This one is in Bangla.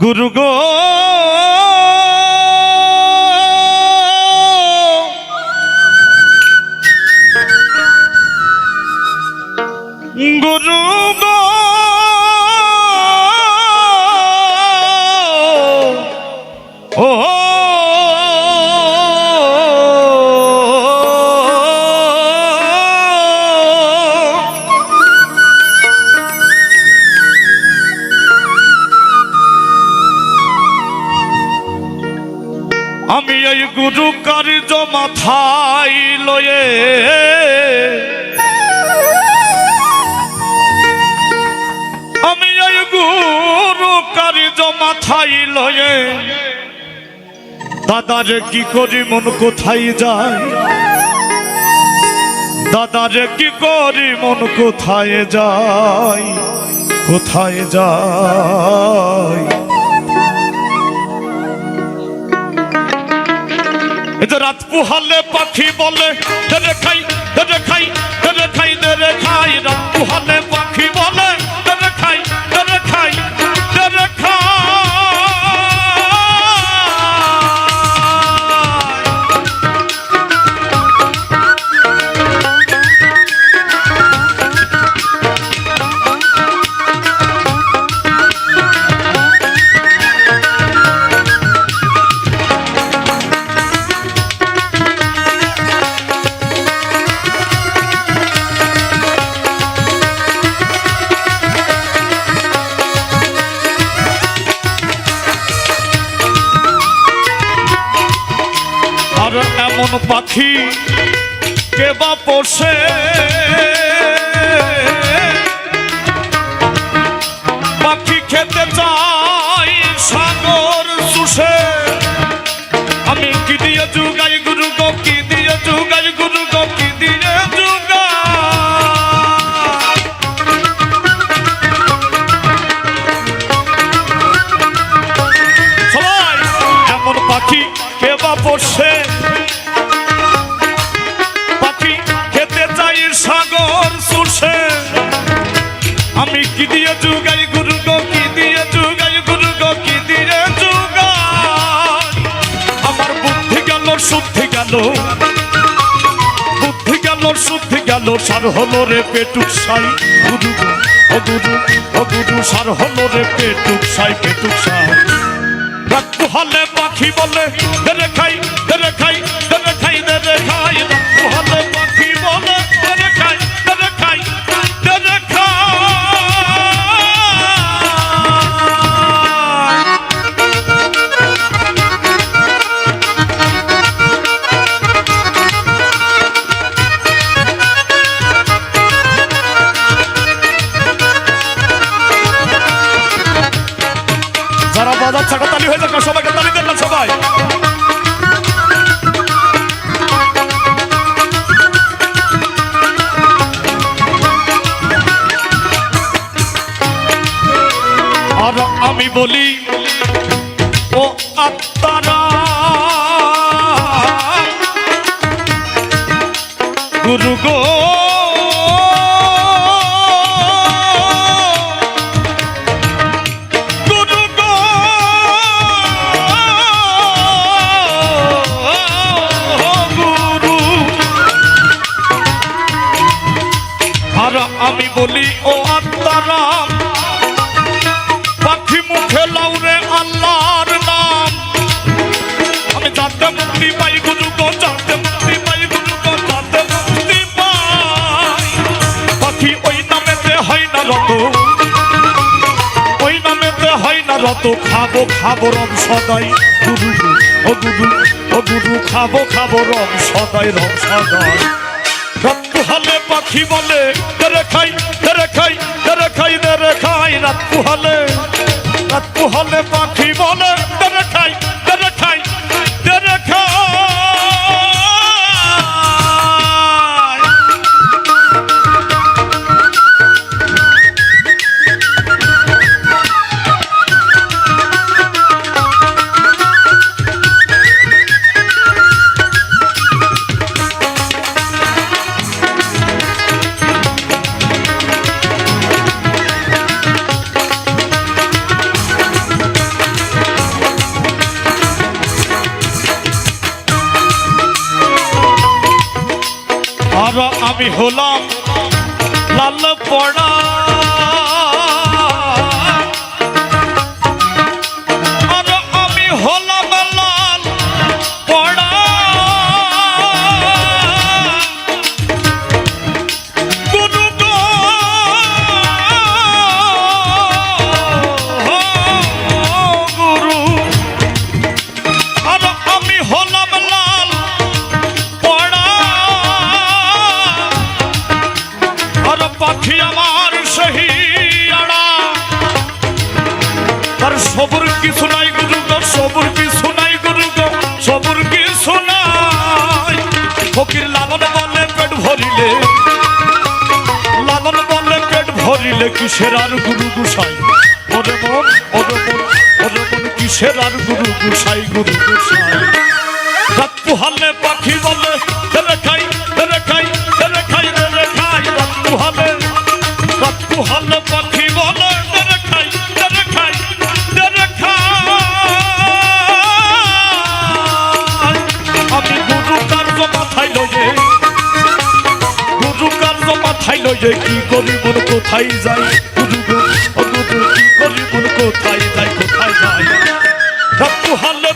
গুরু গো গুরু গো ও আমি এই গুরু কার্য মাথায় লয়ে আমি এই গুরু কার্য মাথায় লয়ে দাদারে কি করি মন কোথায় যায় দাদারে কি করি মন কোথায় যায় কোথায় যায় রাত পুহালে পাখি বলে দেরে খাই দেরে খাই দেরে খাই দেরে খাই রাত পুহালে পাখি বলে দেরে খাই দেরে খাই দেরে খাই এমন পাখি কে বা পোষে পাখি খেতে চাই সাগর চুষে আমি কি দিয়ে যুগাই গুরু গো কি দিয়ে যুগাই গুরু গো কি দিয়ে যুগা সবাই এমন পাখি কে বা পোষে সাগর সুরসে আমি কি দিয়ে যুগাই গুরু গো কি দিয়ে যুগাই গুরু গো কি দিয়ে যুগাই আমার বুদ্ধি গেল শুদ্ধি গেল বুদ্ধি গেল শুদ্ধি গেল সার হলো রে পেটুক সাই গুরু গো ও গুরু সার হলো রে পেটুক সাই রাত পুহালে পাখি বলে দেরে খাই দেরে খাই দেরে খাই দেরে খাই রাত পুহালে পাখি বলে যারা বাজার ছাকা তালি হয়ে যাক সবাইকে তালি দেন না সবাই আর আমি বলি ও আত্মারা গুরু গো আমি বলি ও আত্মারাম পাখি মুখে লাউরে আল্লাহর নাম আমি যাতে মুক্তি পাই গুরু গো যাতে মুক্তি পাই গুরু গো যাতে মুক্তি পাই পাখি ওই নামেতে হয় না রত ওই নামেতে হয় না রত খাবো খাবো রম সদাই গুরু ও গুরু খাবো খাবো রম সদাই রাত পুহালে পাখি বলে দেরে খাই দেরে খাই দেরে খাই দেরে খাই রাত পুহালে পাখি বলে দেরে খাই দেরে খাই দেরে খাই আর আমি হলাম লাল পড়া আর আমি হলাম লাল পড়া গুরু গো গুরু আর আমি হলাম লাল পড়া আর পাখি আমার সেই আড়া আর সবুর কিছু নাই গুরু গো সবুর কিছু নাই গুরু গো সবুর কিছু নাই ফকির লালন বলে পেট ভরিলে লালন বলে পেট ভরিলে কিসের আর গুরু গুসাই ওরে মন ওরে মন ওরে মন কিসের আর গুরু গুসাই রাত পুহালে পাখি বলে রে খাই রে খাই রে খাই রে খাই রাত পুহালে পাখি বলে রে খাই রে খাই রে খাই আমি গুরু কার্য মাথায় লয়ে গুরু কার্য মাথায় লয়ে কি করি মন কোথায় যাই গুরু গো ও গুরু কি করি মন কোথায় যাই রাত পুহালে